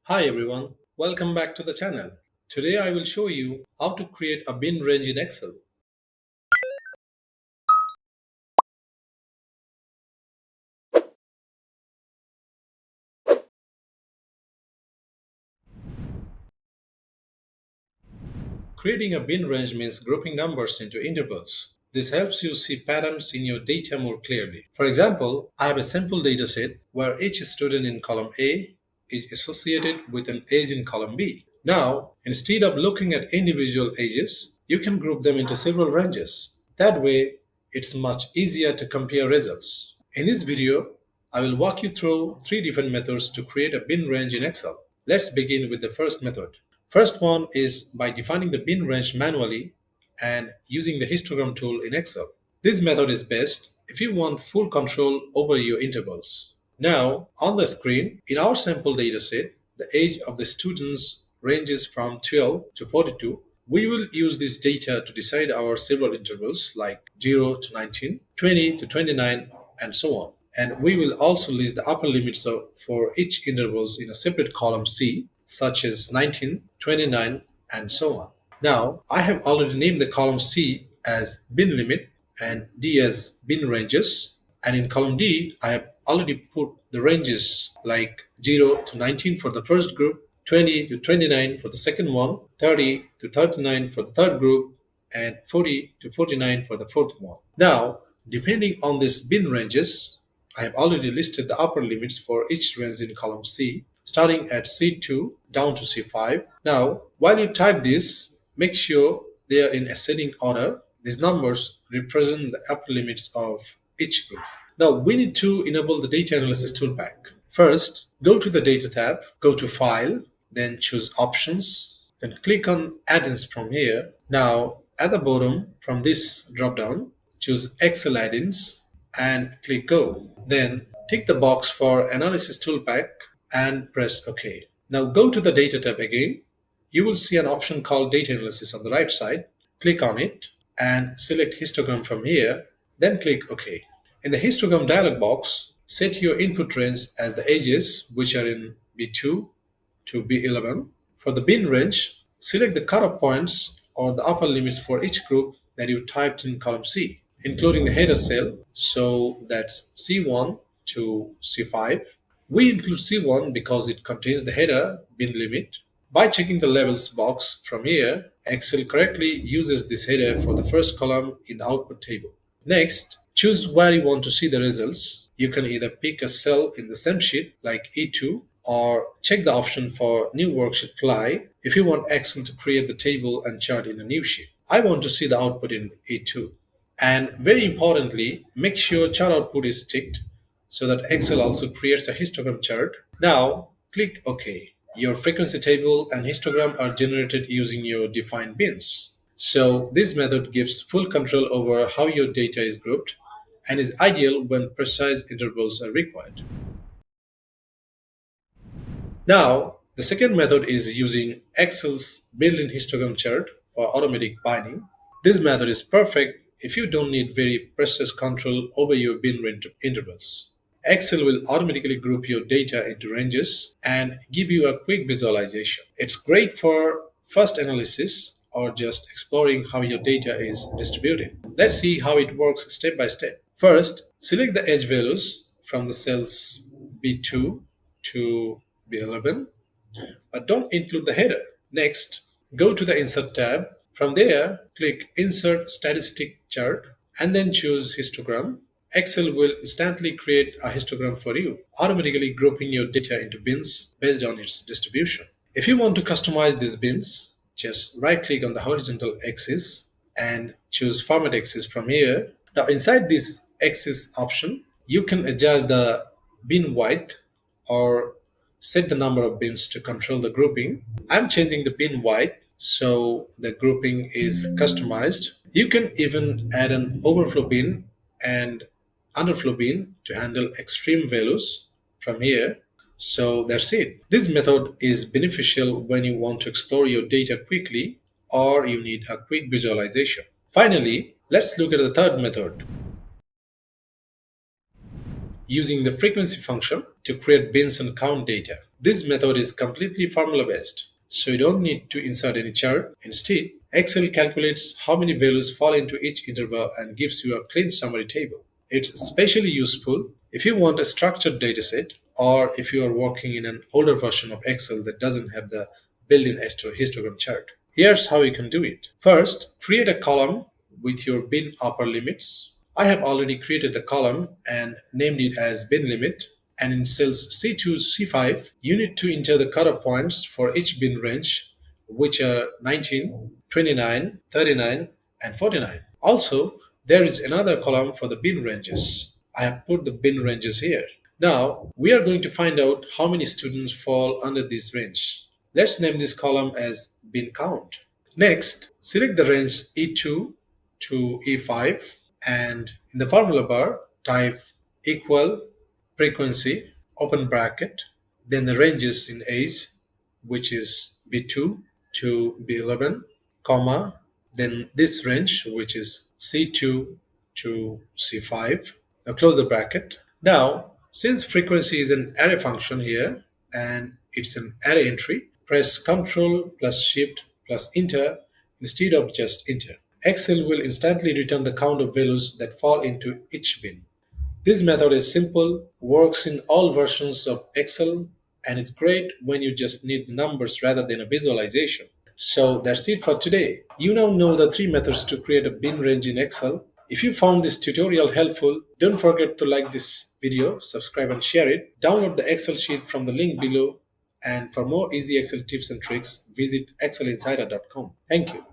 Hi everyone, welcome back to the channel. Today I will show you how to create a bin range in Excel. Creating a bin range means grouping numbers into intervals. This helps you see patterns in your data more clearly. For example, I have a simple data set where each student in column A is associated with an age in column B. Now, instead of looking at individual ages, you can group them into several ranges. That way, it's much easier to compare results. In this video, I will walk you through three different methods to create a bin range in Excel. Let's begin with the first method. First one is by defining the bin range manually and using the histogram tool in Excel. This method is best if you want full control over your intervals. Now, on the screen, in our sample dataset, the age of the students ranges from 12 to 42. We will use this data to decide our several intervals like 0 to 19, 20 to 29, and so on. And we will also list the upper limits for each intervals in a separate column C, such as 19, 29, and so on. Now, I have already named the column C as bin limit and D as bin ranges. And in column D, I have already put the ranges like 0 to 19 for the first group, 20 to 29 for the second one, 30 to 39 for the third group, and 40 to 49 for the fourth one. Now, depending on these bin ranges, I have already listed the upper limits for each range in column C, starting at C2 down to C5. Now, while you type this, make sure they are in ascending order. These numbers represent the upper limits of each group. Now, we need to enable the data analysis ToolPak. First, go to the Data tab, go to File, then choose Options, then click on Add-ins from here. Now, at the bottom, from this drop-down, choose Excel Add-ins and click Go. Then, tick the box for Analysis ToolPak and press OK. Now, go to the Data tab again. You will see an option called Data Analysis on the right side. Click on it and select Histogram from here, then click OK. In the histogram dialog box, set your input range as the ages, which are in B2 to B11. For the bin range, select the cutoff points or the upper limits for each group that you typed in column C, including the header cell, so that's C1 to C5. We include C1 because it contains the header bin limit. By checking the levels box from here, Excel correctly uses this header for the first column in the output table. Next, choose where you want to see the results. You can either pick a cell in the same sheet like E2 or check the option for New Worksheet Fly if you want Excel to create the table and chart in a new sheet. I want to see the output in E2. And very importantly, make sure chart output is ticked so that Excel also creates a histogram chart. Now, click OK. Your frequency table and histogram are generated using your defined bins. So this method gives full control over how your data is grouped and is ideal when precise intervals are required. Now, the second method is using Excel's built-in histogram chart for automatic binding. This method is perfect if you don't need very precise control over your bin range intervals. Excel will automatically group your data into ranges and give you a quick visualization. It's great for fast analysis or just exploring how your data is distributed. Let's see how it works step by step. First, select the age values from the cells B2 to B11, but don't include the header. Next, go to the Insert tab. From there, click Insert Statistic Chart and then choose Histogram. Excel will instantly create a histogram for you, automatically grouping your data into bins based on its distribution. If you want to customize these bins, just right-click on the horizontal axis and choose Format Axis from here. Now, inside this axis option, you can adjust the bin width or set the number of bins to control the grouping. I'm changing the bin width so the grouping is customized. You can even add an overflow bin and underflow bin to handle extreme values from here. So that's it. This method is beneficial when you want to explore your data quickly or you need a quick visualization. Finally, let's look at the third method. Using the frequency function, to create bins and count data. This method is completely formula based, so you don't need to insert any chart. Instead, Excel calculates how many values fall into each interval and gives you a clean summary table. It's especially useful if you want a structured dataset or if you are working in an older version of Excel that doesn't have the built-in histogram chart. Here's how you can do it. First, create a column with your bin upper limits. I have already created the column and named it as bin limit. And in cells C2 to C5, you need to enter the cutoff points for each bin range, which are 19, 29, 39, and 49. Also, there is another column for the bin ranges. I have put the bin ranges here. Now, we are going to find out how many students fall under this range. Let's name this column as bin count. Next, select the range E2 to E5 and in the formula bar, type equal frequency, open bracket, then the ranges in age, which is B2 to B11, comma, then this range, which is C2 to C5. Now close the bracket. Now, since frequency is an array function here and it's an array entry, press Ctrl plus Shift plus Enter instead of just Enter. Excel will instantly return the count of values that fall into each bin. This method is simple, works in all versions of Excel, and it's great when you just need numbers rather than a visualization. So that's it for today. You now know the three methods to create a bin range in Excel. If you found this tutorial helpful, don't forget to like this video, subscribe and share it. Download the Excel sheet from the link below. And for more easy Excel tips and tricks, visit excelinsider.com. Thank you.